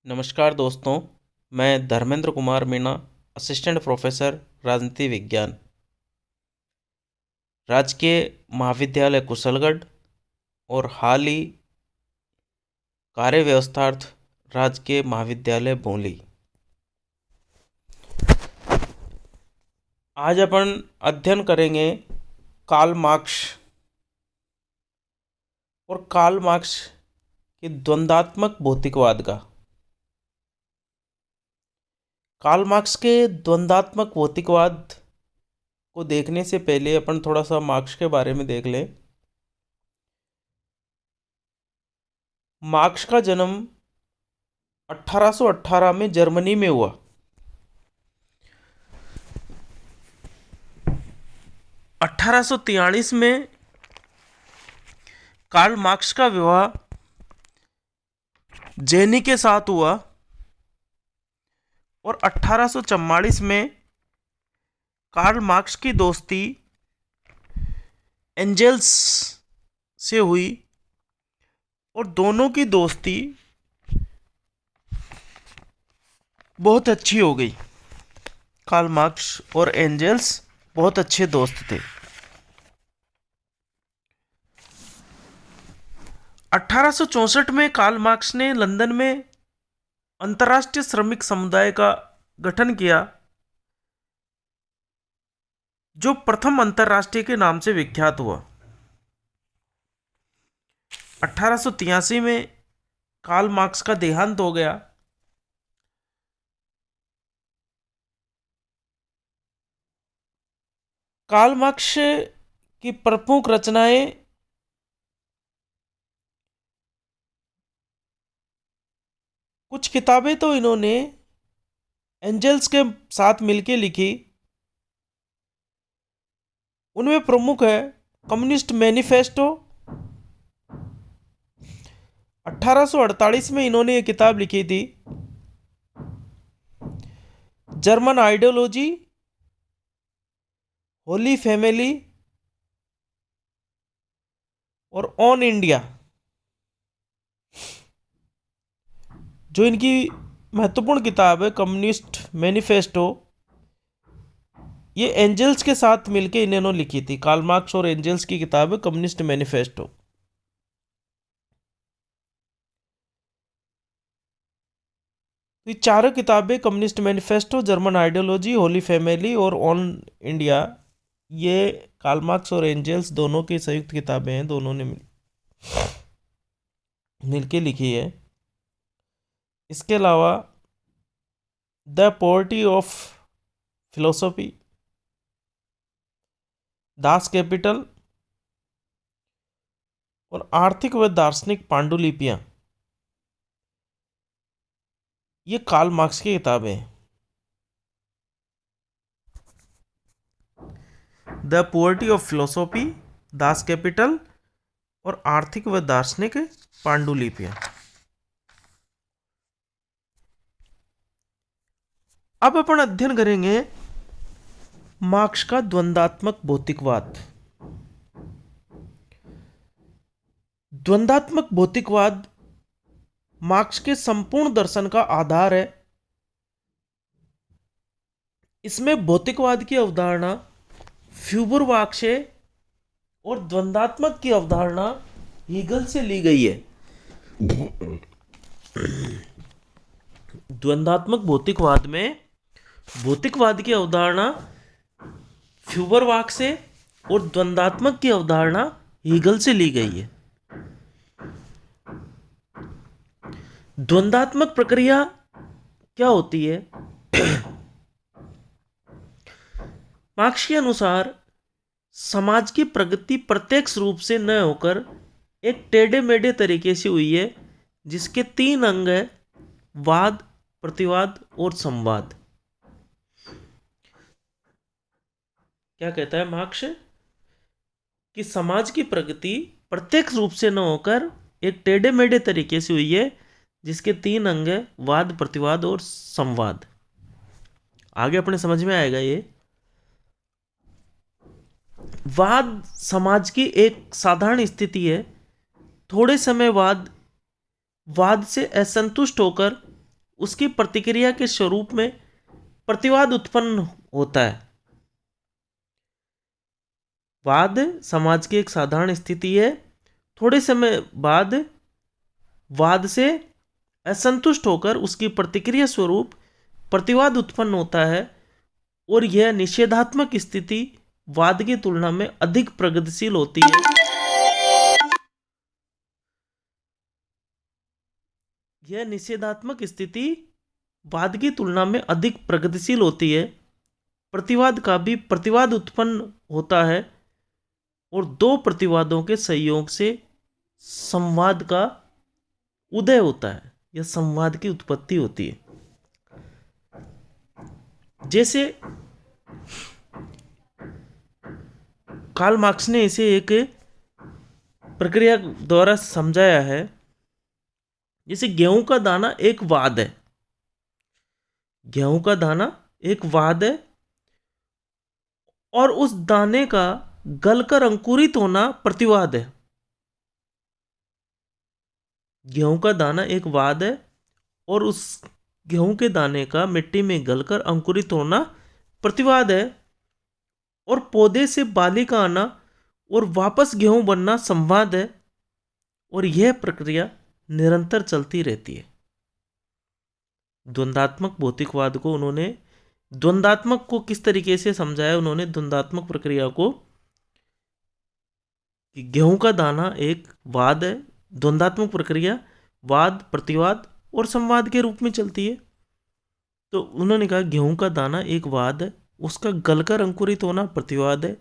नमस्कार दोस्तों, मैं धर्मेंद्र कुमार मीणा, असिस्टेंट प्रोफेसर राजनीति विज्ञान, राजकीय महाविद्यालय कुशलगढ़ और हाल ही कार्य व्यवस्थार्थ राजकीय महाविद्यालय भोली। आज अपन अध्ययन करेंगे कार्ल मार्क्स और कार्ल मार्क्स के द्वंद्वात्मक भौतिकवाद का। कार्ल मार्क्स के द्वंद्वात्मक भौतिकवाद को देखने से पहले अपन थोड़ा सा मार्क्स के बारे में देख लें। मार्क्स का जन्म 1818 में जर्मनी में हुआ। 1843 में कार्ल मार्क्स का विवाह जेनी के साथ हुआ और 1844 में कार्ल मार्क्स की दोस्ती एंजेल्स से हुई और दोनों की दोस्ती बहुत अच्छी हो गई। कार्ल मार्क्स और एंजेल्स बहुत अच्छे दोस्त थे। 1864 में कार्ल मार्क्स ने लंदन में अंतर्राष्ट्रीय श्रमिक समुदाय का गठन किया, जो प्रथम अंतर्राष्ट्रीय के नाम से विख्यात हुआ। 1883 में कार्ल मार्क्स का देहांत हो गया। कार्ल मार्क्स की प्रमुख रचनाएं कुछ किताबें तो इन्होंने एंजेल्स के साथ मिलकर लिखी। उनमें प्रमुख है कम्युनिस्ट मैनिफेस्टो। 1848 में इन्होंने ये किताब लिखी थी। जर्मन आइडियोलॉजी, होली फैमिली और ऑन इंडिया, जो इनकी महत्वपूर्ण किताब है कम्युनिस्ट मैनिफेस्टो, ये एंजेल्स के साथ मिलकर इन्होंने लिखी थी। कार्ल मार्क्स और एंजेल्स की किताब है कम्युनिस्ट मैनिफेस्टो। ये चारों किताबें communist manifesto, German ideology, Holi family और ऑन इंडिया, ये कार्ल मार्क्स और एंजेल्स दोनों की संयुक्त किताबें हैं। दोनों ने मिलके लिखी है। इसके अलावा the poverty of philosophy, Das Kapital और आर्थिक व दार्शनिक पांडुलिपियां, ये कार्ल मार्क्स की किताबें हैं। The poverty of philosophy, Das Kapital और आर्थिक व दार्शनिक पांडुलिपियां। अब अपन अध्ययन करेंगे मार्क्स का द्वंद्वात्मक भौतिकवाद। द्वंद्वात्मक भौतिकवाद मार्क्स के संपूर्ण दर्शन का आधार है। इसमें भौतिकवाद की अवधारणा फ्यूबरबाच से और द्वंद्वात्मक की अवधारणा हीगल से ली गई है। द्वंद्वात्मक भौतिकवाद में भौतिकवाद की अवधारणा फ्यूबरबाच से और द्वंद्वात्मक की अवधारणा हीगल से ली गई है। द्वंद्वात्मक प्रक्रिया क्या होती है? मार्क्स के अनुसार समाज की प्रगति प्रत्यक्ष रूप से न होकर एक टेढ़े मेढ़े तरीके से हुई है, जिसके तीन अंग है: वाद, प्रतिवाद और संवाद। क्या कहता है मार्क्स कि समाज की प्रगति प्रत्यक्ष रूप से न होकर एक टेढ़े मेढ़े तरीके से हुई है, जिसके तीन अंग है: वाद, प्रतिवाद और संवाद। आगे अपने समझ में आएगा ये। वाद समाज की एक साधारण स्थिति है। थोड़े समय बाद वाद से असंतुष्ट होकर उसकी प्रतिक्रिया के स्वरूप में प्रतिवाद उत्पन्न होता है। वाद समाज की एक साधारण स्थिति है। थोड़े समय बाद वाद से असंतुष्ट होकर उसकी प्रतिक्रिया स्वरूप प्रतिवाद उत्पन्न होता है और यह निषेधात्मक स्थिति वाद की तुलना में अधिक प्रगतिशील होती है। यह निषेधात्मक स्थिति वाद की तुलना में अधिक प्रगतिशील होती है। प्रतिवाद का भी प्रतिवाद उत्पन्न होता है और दो प्रतिवादों के संयोग से संवाद का उदय होता है या संवाद की उत्पत्ति होती है। जैसे कार्ल मार्क्स ने इसे एक प्रक्रिया द्वारा समझाया है। जैसे गेहूं का दाना एक वाद है, गेहूं का दाना एक वाद है और उस दाने का गलकर अंकुरित होना प्रतिवाद है। गेहूं का दाना एक वाद है और उस गेहूं के दाने का मिट्टी में गलकर अंकुरित होना प्रतिवाद है। और पौधे से बाली का आना और वापस गेहूं बनना संवाद है। और यह प्रक्रिया निरंतर चलती रहती है। द्वंद्वात्मक भौतिकवाद को उन्होंने द्वंद्वात्मक को किस तरीके से समझाया, उन्होंने द्वंद्वात्मक प्रक्रिया को कि गेहूं का दाना एक वाद है, द्वंद्वात्मक प्रक्रिया वाद, प्रतिवाद और संवाद के रूप में चलती है। तो उन्होंने कहा गेहूं का दाना एक वाद है, उसका गलकर अंकुरित होना प्रतिवाद है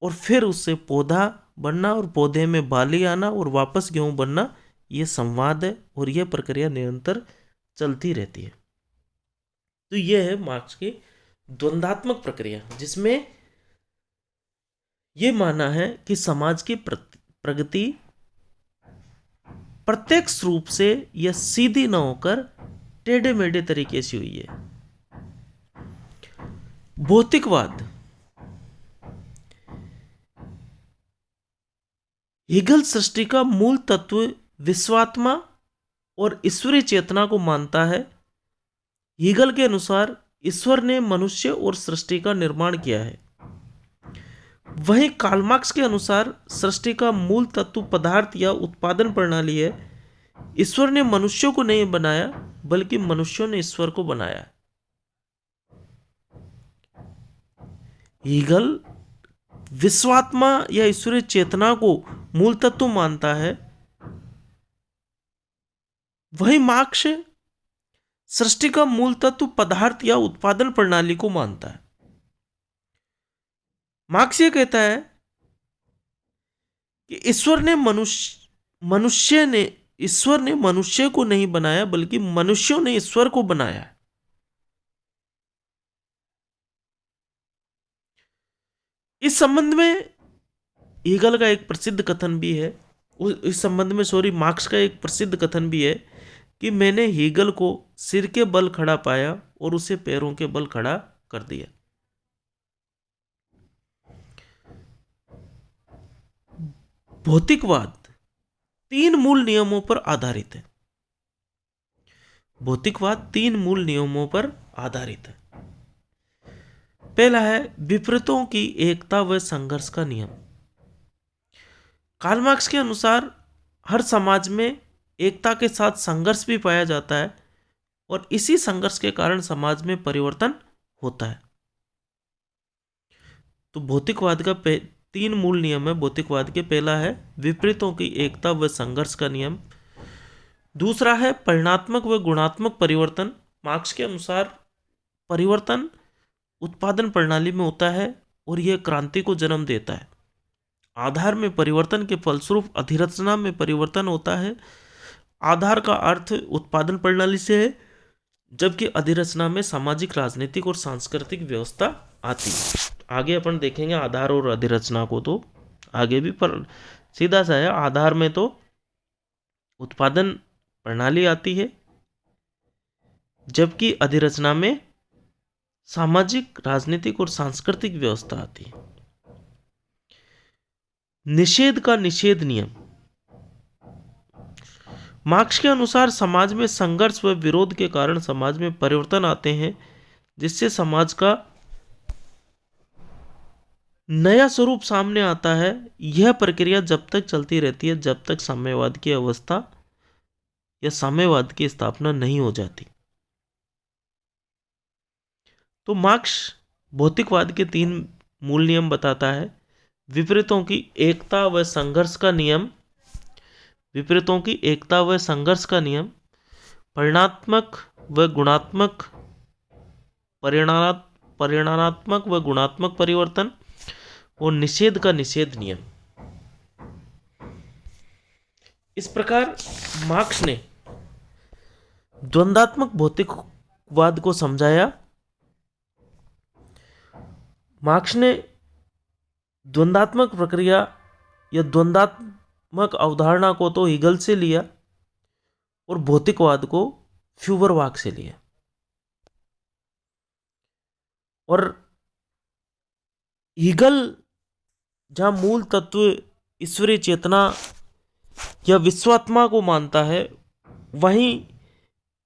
और फिर उससे पौधा बनना और पौधे में बाली आना और वापस गेहूं बनना ये संवाद है और यह प्रक्रिया निरंतर चलती रहती है। तो यह है मार्क्स की द्वंद्वात्मक प्रक्रिया, जिसमें यह माना है कि समाज की प्रगति प्रत्यक्ष रूप से या सीधी न होकर टेढ़े मेढ़े तरीके से हुई है। भौतिकवाद हीगल सृष्टि का मूल तत्व विश्वात्मा और ईश्वरीय चेतना को मानता है। हीगल के अनुसार ईश्वर ने मनुष्य और सृष्टि का निर्माण किया है। वहीं कार्ल मार्क्स के अनुसार सृष्टि का मूल तत्व पदार्थ या उत्पादन प्रणाली है। ईश्वर ने मनुष्यों को नहीं बनाया बल्कि मनुष्यों ने ईश्वर को बनाया। हीगल विश्वात्मा या ईश्वरीय चेतना को मूल तत्व मानता है। वहीं मार्क्स सृष्टि का मूल तत्व पदार्थ या उत्पादन प्रणाली को मानता है। मार्क्स ये कहता है कि ईश्वर ने मनुष्य को नहीं बनाया बल्कि मनुष्यों ने ईश्वर को बनाया है। इस संबंध में हीगल का एक प्रसिद्ध कथन भी है, इस संबंध में मार्क्स का एक प्रसिद्ध कथन भी है कि मैंने हीगल को सिर के बल खड़ा पाया और उसे पैरों के बल खड़ा कर दिया। भौतिकवाद तीन मूल नियमों पर आधारित है। भौतिकवाद तीन मूल नियमों पर आधारित है। पहला है विपरीतों की एकता व संघर्ष का नियम। कार्ल मार्क्स के अनुसार हर समाज में एकता के साथ संघर्ष भी पाया जाता है और इसी संघर्ष के कारण समाज में परिवर्तन होता है। तो भौतिकवाद का तीन मूल नियम है भौतिकवाद के। पहला है विपरीतों की एकता व संघर्ष का नियम। दूसरा है परिणात्मक व गुणात्मक परिवर्तन। मार्क्स के अनुसार परिवर्तन उत्पादन प्रणाली में होता है और यह क्रांति को जन्म देता है। आधार में परिवर्तन के फलस्वरूप अधिरचना में परिवर्तन होता है। आधार का अर्थ उत्पादन प्रणाली से है, जबकि अधिरचना में सामाजिक, राजनीतिक और सांस्कृतिक व्यवस्था आती है। आगे अपन देखेंगे आधार और अधिरचना को, तो आगे भी पर सीधा सा है। आधार में तो उत्पादन प्रणाली आती है, जबकि अधिरचना में सामाजिक, राजनीतिक और सांस्कृतिक व्यवस्था आती है। निषेध का निषेध नियम। मार्क्स के अनुसार समाज में संघर्ष व विरोध के कारण समाज में परिवर्तन आते हैं, जिससे समाज का नया स्वरूप सामने आता है। यह प्रक्रिया जब तक चलती रहती है जब तक साम्यवाद की अवस्था या साम्यवाद की स्थापना नहीं हो जाती। तो मार्क्स भौतिकवाद के 3 मूल नियम बताता है। विपरीतों की एकता व संघर्ष का नियम, विपरीतों की एकता व संघर्ष का नियम, परिणात्मक व गुणात्मक, परिणामात्मक व गुणात्मक परिवर्तन और निषेध का निषेध नियम। इस प्रकार मार्क्स ने द्वंद्वात्मक भौतिकवाद को समझाया। मार्क्स ने द्वंद्वात्मक प्रक्रिया या द्वंद्वात्मक अवधारणा को तो हीगल से लिया और भौतिकवाद को फ्यूबरबाच से लिया। और हीगल जहाँ मूल तत्व ईश्वरीय चेतना या विश्वात्मा को मानता है, वहीं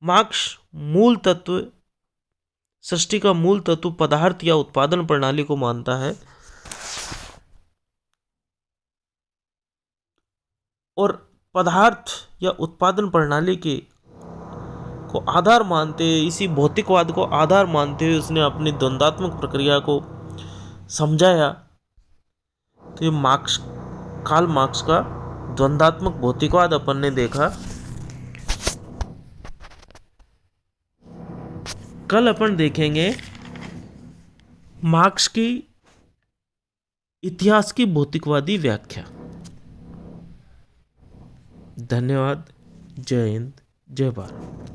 मार्क्स मूल तत्व, सृष्टि का मूल तत्व पदार्थ या उत्पादन प्रणाली को मानता है और पदार्थ या उत्पादन प्रणाली के को आधार मानते हुए, इसी भौतिकवाद को आधार मानते हुए उसने अपनी द्वंद्वात्मक प्रक्रिया को समझाया। तो ये कार्ल मार्क्स का द्वंद्वात्मक भौतिकवाद अपन ने देखा। कल अपन देखेंगे मार्क्स की इतिहास की भौतिकवादी व्याख्या। धन्यवाद। जय हिंद, जय भारत।